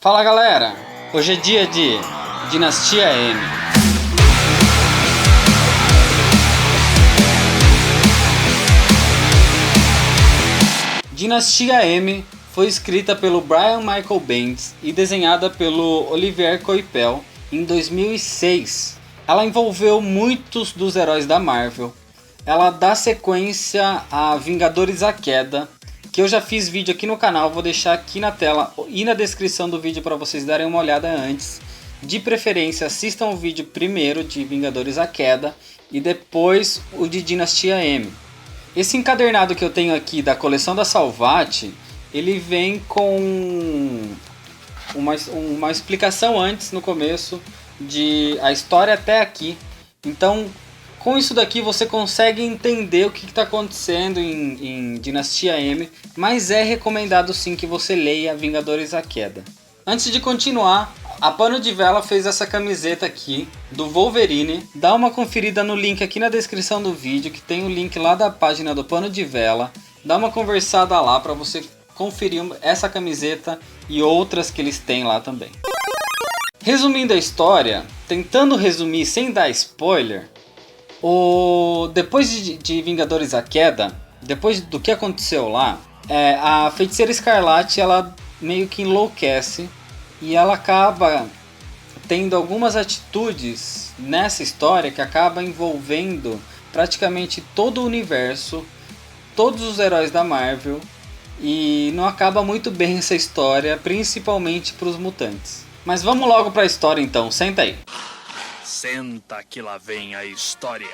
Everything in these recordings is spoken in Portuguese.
Fala galera, hoje é dia de Dinastia M. Dinastia M foi escrita pelo Brian Michael Bendis e desenhada pelo Olivier Coipel em 2006. Ela envolveu muitos dos heróis da Marvel. Ela dá sequência a Vingadores A Queda, que eu já fiz vídeo aqui no canal, vou deixar aqui na tela e na descrição do vídeo para vocês darem uma olhada antes. De preferência, assistam o vídeo primeiro de Vingadores A Queda e depois o de Dinastia M. Esse encadernado que eu tenho aqui da coleção da Salvat, ele vem com uma explicação antes, no começo, de a história até aqui. Então, com isso daqui você consegue entender o que está acontecendo em Dinastia M, mas é recomendado sim que você leia Vingadores A Queda. Antes de continuar, a Pano de Vela fez essa camiseta aqui do Wolverine. Dá uma conferida no link aqui na descrição do vídeo, que tem o link lá da página do Pano de Vela. Dá uma conversada lá para você conferir essa camiseta e outras que eles têm lá também. Resumindo a história, tentando resumir sem dar spoiler, depois de Vingadores A Queda, depois do que aconteceu lá, a Feiticeira Escarlate ela meio que enlouquece e ela acaba tendo algumas atitudes nessa história que acaba envolvendo praticamente todo o universo, todos os heróis da Marvel, e não acaba muito bem essa história, principalmente para os mutantes. Mas vamos logo para a história então, senta aí. Senta que lá vem a história.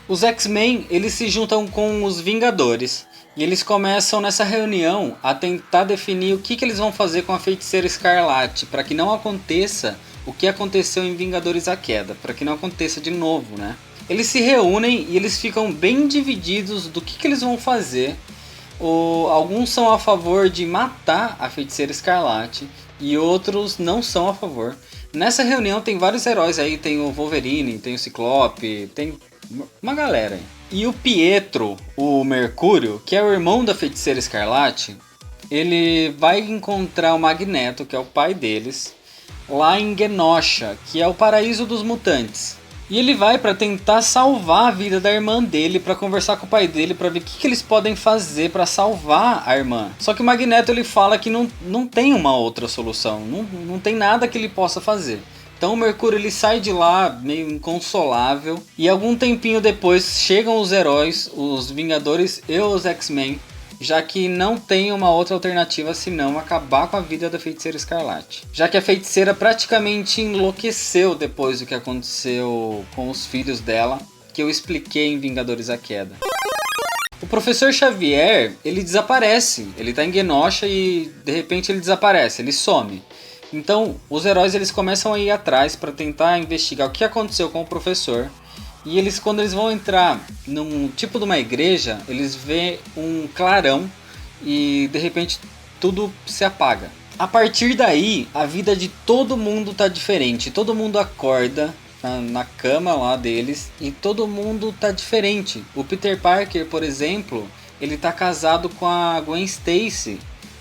Os X-Men, eles se juntam com os Vingadores e eles começam nessa reunião a tentar definir o que eles vão fazer com a Feiticeira Escarlate para que não aconteça o que aconteceu em Vingadores A Queda, para que não aconteça de novo, né? Eles se reúnem e eles ficam bem divididos do que eles vão fazer. Alguns são a favor de matar a Feiticeira Escarlate e outros não são a favor. Nessa reunião tem vários heróis aí, tem o Wolverine, tem o Ciclope, tem uma galera aí. E o Pietro, o Mercúrio, que é o irmão da Feiticeira Escarlate, ele vai encontrar o Magneto, que é o pai deles, lá em Genosha, que é o paraíso dos mutantes. E ele vai para tentar salvar a vida da irmã dele, para conversar com o pai dele, para ver o que eles podem fazer para salvar a irmã. Só que o Magneto ele fala que não tem uma outra solução, não tem nada que ele possa fazer. Então o Mercúrio ele sai de lá meio inconsolável e algum tempinho depois chegam os heróis, os Vingadores e os X-Men, já que não tem uma outra alternativa senão acabar com a vida da Feiticeira Escarlate. Já que a Feiticeira praticamente enlouqueceu depois do que aconteceu com os filhos dela, que eu expliquei em Vingadores A Queda. O Professor Xavier, ele desaparece, ele tá em Genosha e de repente ele desaparece, ele some. Então os heróis eles começam a ir atrás para tentar investigar o que aconteceu com o professor. E eles, quando eles vão entrar num tipo de uma igreja, eles vê um clarão e de repente tudo se apaga. A partir daí, a vida de todo mundo tá diferente. Todo mundo acorda na cama lá deles e todo mundo tá diferente. O Peter Parker, por exemplo, ele tá casado com a Gwen Stacy.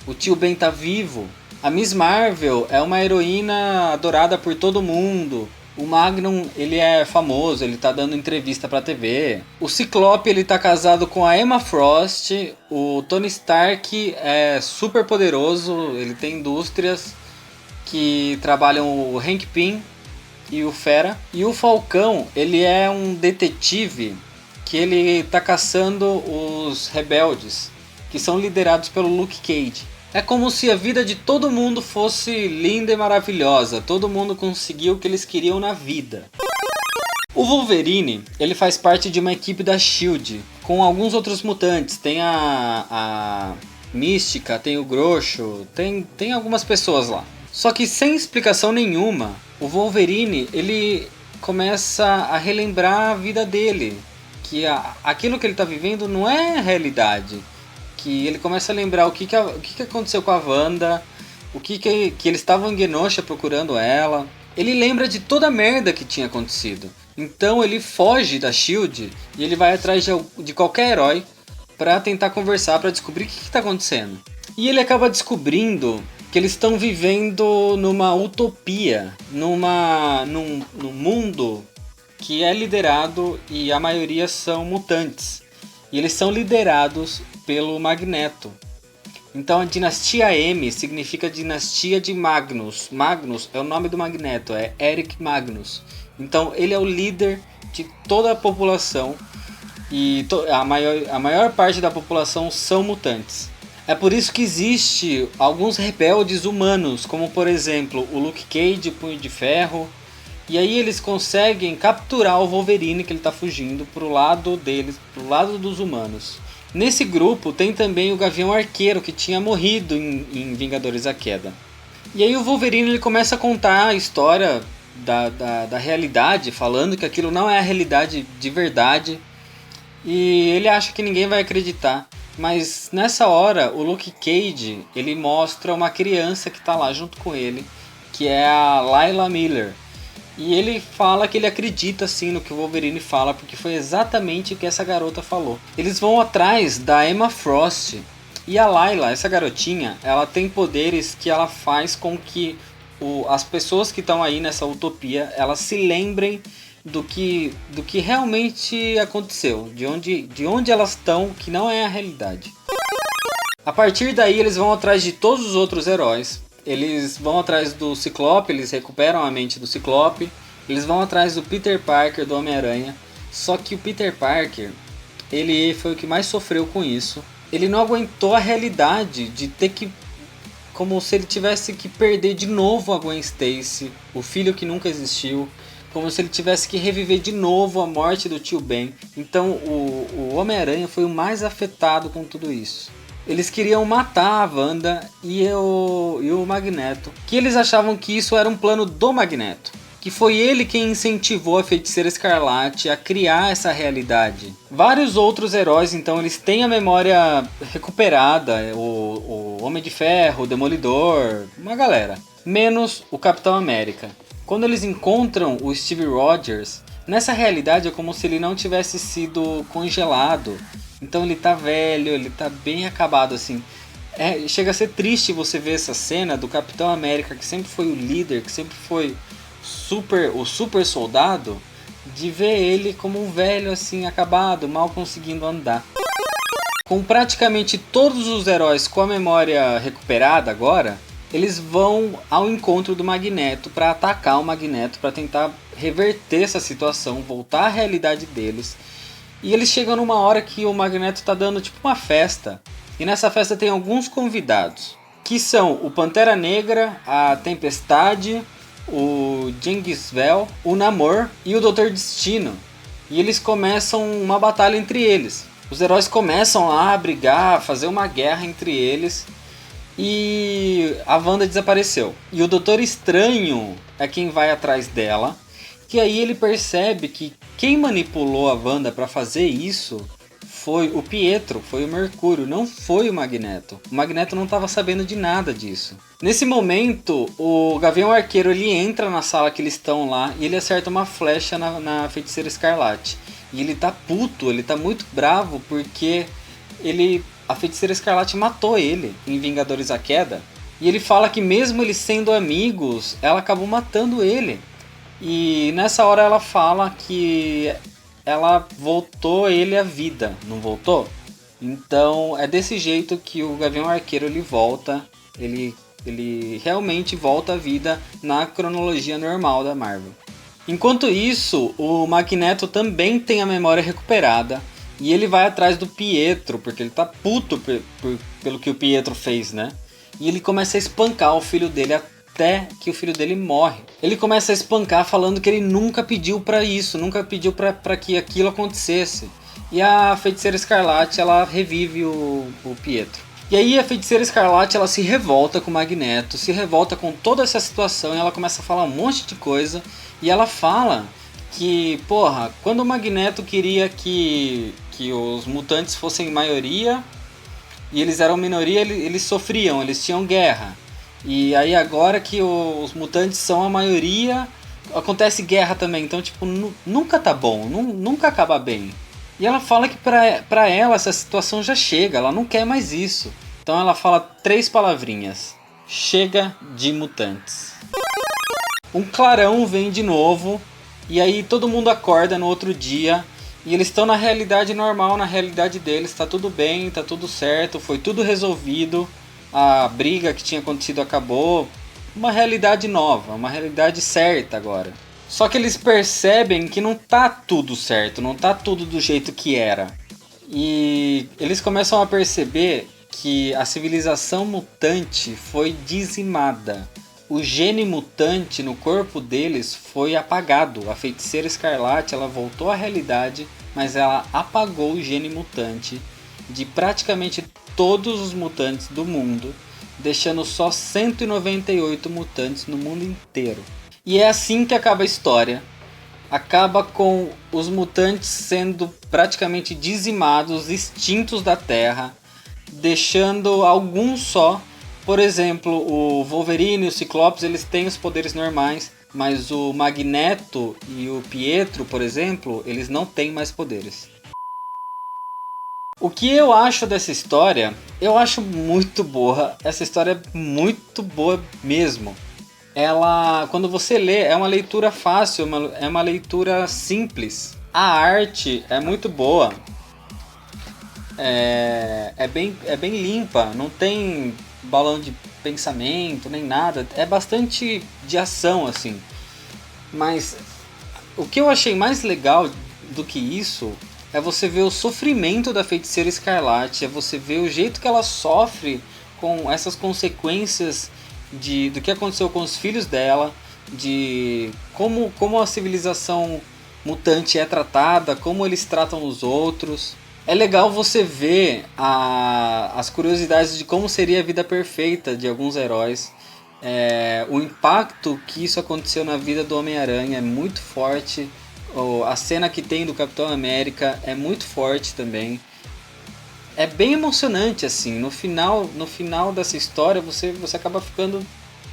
O tio Ben tá vivo. A Miss Marvel é uma heroína adorada por todo mundo. O Magnum, ele é famoso, ele tá dando entrevista pra TV. O Ciclope, ele tá casado com a Emma Frost. O Tony Stark é super poderoso, ele tem indústrias que trabalham o Hank Pym e o Fera. E o Falcão, ele é um detetive que ele tá caçando os rebeldes, que são liderados pelo Luke Cage. É como se a vida de todo mundo fosse linda e maravilhosa. Todo mundo conseguiu o que eles queriam na vida. O Wolverine, ele faz parte de uma equipe da S.H.I.E.L.D. com alguns outros mutantes. Tem a Mística, tem o Groxo, tem algumas pessoas lá. Só que sem explicação nenhuma, o Wolverine, ele começa a relembrar a vida dele. Que aquilo que ele está vivendo não é realidade. Que ele começa a lembrar o que aconteceu com a Wanda, que eles estavam em Genosha procurando ela. Ele lembra de toda a merda que tinha acontecido. Então ele foge da S.H.I.E.L.D. e ele vai atrás de qualquer herói para tentar conversar, para descobrir o que está acontecendo. E ele acaba descobrindo que eles estão vivendo numa utopia, num mundo que é liderado e a maioria são mutantes. E eles são liderados pelo Magneto. Então a dinastia M significa dinastia de Magnus. Magnus é o nome do Magneto, é Eric Magnus. Então ele é o líder de toda a população e a maior parte da população são mutantes. É por isso que existe alguns rebeldes humanos, como por exemplo o Luke Cage, Punho de Ferro. E aí eles conseguem capturar o Wolverine, que ele está fugindo, pro lado deles, pro lado dos humanos. Nesse grupo tem também o Gavião Arqueiro, que tinha morrido em Vingadores A Queda. E aí o Wolverine ele começa a contar a história da realidade, falando que aquilo não é a realidade de verdade. E ele acha que ninguém vai acreditar. Mas nessa hora o Luke Cage ele mostra uma criança que está lá junto com ele, que é a Layla Miller. E ele fala que ele acredita sim no que o Wolverine fala, porque foi exatamente o que essa garota falou. Eles vão atrás da Emma Frost. E a Layla, essa garotinha, ela tem poderes que ela faz com que as pessoas que estão aí nessa utopia, elas se lembrem do que realmente aconteceu, de onde elas estão, que não é a realidade. A partir daí eles vão atrás de todos os outros heróis. Eles vão atrás do Ciclope, eles recuperam a mente do Ciclope. Eles vão atrás do Peter Parker, do Homem-Aranha. Só que o Peter Parker, ele foi o que mais sofreu com isso. Ele não aguentou a realidade de ter que... como se ele tivesse que perder de novo a Gwen Stacy, o filho que nunca existiu. Como se ele tivesse que reviver de novo a morte do tio Ben. Então o Homem-Aranha foi o mais afetado com tudo isso. Eles queriam matar a Wanda e o Magneto. Que eles achavam que isso era um plano do Magneto. Que foi ele quem incentivou a Feiticeira Escarlate a criar essa realidade. Vários outros heróis, então, eles têm a memória recuperada. O Homem de Ferro, o Demolidor, uma galera. Menos o Capitão América. Quando eles encontram o Steve Rogers, nessa realidade é como se ele não tivesse sido congelado. Então ele tá velho, ele tá bem acabado assim. Chega a ser triste você ver essa cena do Capitão América, que sempre foi o líder, que sempre foi o super soldado, de ver ele como um velho assim acabado, mal conseguindo andar. Com praticamente todos os heróis com a memória recuperada agora, eles vão ao encontro do Magneto para atacar o Magneto, para tentar reverter essa situação, voltar à realidade deles. E eles chegam numa hora que o Magneto tá dando tipo uma festa. E nessa festa tem alguns convidados, que são o Pantera Negra, a Tempestade, o Genghis Vel, o Namor e o Doutor Destino. E eles começam uma batalha entre eles. Os heróis começam lá a brigar, a fazer uma guerra entre eles. E a Wanda desapareceu. E o Doutor Estranho é quem vai atrás dela. Que aí ele percebe que quem manipulou a Wanda para fazer isso foi o Pietro, foi o Mercúrio, não foi o Magneto. O Magneto não estava sabendo de nada disso. Nesse momento, o Gavião Arqueiro ele entra na sala que eles estão lá e ele acerta uma flecha na Feiticeira Escarlate. E ele tá puto, ele tá muito bravo porque a Feiticeira Escarlate matou ele em Vingadores A Queda. E ele fala que mesmo eles sendo amigos, ela acabou matando ele. E nessa hora ela fala que ela voltou ele à vida, não voltou? Então é desse jeito que o Gavião Arqueiro ele volta, ele realmente volta à vida na cronologia normal da Marvel. Enquanto isso, o Magneto também tem a memória recuperada e ele vai atrás do Pietro, porque ele tá puto pelo que o Pietro fez, né? E ele começa a espancar o filho dele até que o filho dele morre. Ele começa a espancar falando que ele nunca pediu pra isso, nunca pediu pra que aquilo acontecesse. E a Feiticeira Escarlate, ela revive o Pietro. E aí a Feiticeira Escarlate, ela se revolta com o Magneto, se revolta com toda essa situação e ela começa a falar um monte de coisa. E ela fala que, porra, quando o Magneto queria que os mutantes fossem maioria e eles eram minoria, eles sofriam, eles tinham guerra. E aí agora que os mutantes são a maioria, acontece guerra também. Então, tipo, nunca tá bom, nunca acaba bem. E ela fala que pra ela essa situação já chega, ela não quer mais isso. Então ela fala 3 palavrinhas: chega de mutantes. Um clarão vem de novo, e aí todo mundo acorda no outro dia, e eles estão na realidade normal, na realidade deles, tá tudo bem, tá tudo certo, foi tudo resolvido, a briga que tinha acontecido acabou, uma realidade nova, uma realidade certa agora. Só que eles percebem que não tá tudo certo, não tá tudo do jeito que era. E eles começam a perceber que a civilização mutante foi dizimada. O gene mutante no corpo deles foi apagado. A feiticeira Escarlate, ela voltou à realidade, mas ela apagou o gene mutante de praticamente todos os mutantes do mundo, deixando só 198 mutantes no mundo inteiro. E é assim que acaba a história. Acaba com os mutantes sendo praticamente dizimados, extintos da Terra, deixando alguns só. Por exemplo, o Wolverine e o Ciclopes, eles têm os poderes normais, mas o Magneto e o Pietro, por exemplo, eles não têm mais poderes. O que eu acho dessa história? Eu acho muito boa. Essa história é muito boa mesmo. Ela, quando você lê, é uma leitura fácil, é uma leitura simples. A arte é muito boa. É bem limpa, não tem balão de pensamento nem nada, é bastante de ação assim. Mas o que eu achei mais legal do que isso é você ver o sofrimento da Feiticeira Escarlate, é você ver o jeito que ela sofre com essas consequências do que aconteceu com os filhos dela, de como a civilização mutante é tratada, como eles tratam os outros. É legal você ver as curiosidades de como seria a vida perfeita de alguns heróis. O impacto que isso aconteceu na vida do Homem-Aranha é muito forte. A cena que tem do Capitão América é muito forte também. É bem emocionante assim. No final dessa história você acaba ficando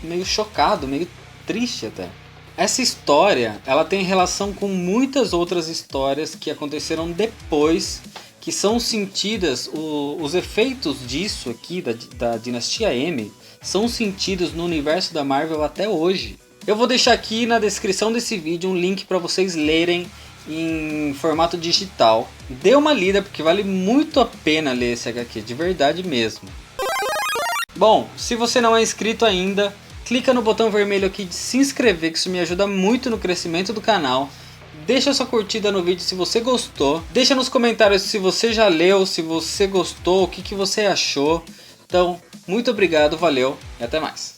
meio chocado, meio triste até. Essa história ela tem relação com muitas outras histórias que aconteceram depois, que são sentidas, os efeitos disso aqui, da Dinastia M, são sentidos no universo da Marvel até hoje. Eu vou deixar aqui na descrição desse vídeo um link para vocês lerem em formato digital. Dê uma lida porque vale muito a pena ler esse HQ, de verdade mesmo. Bom, se você não é inscrito ainda, clica no botão vermelho aqui de se inscrever, que isso me ajuda muito no crescimento do canal. Deixa sua curtida no vídeo se você gostou. Deixa nos comentários se você já leu, se você gostou, o que você achou. Então, muito obrigado, valeu e até mais.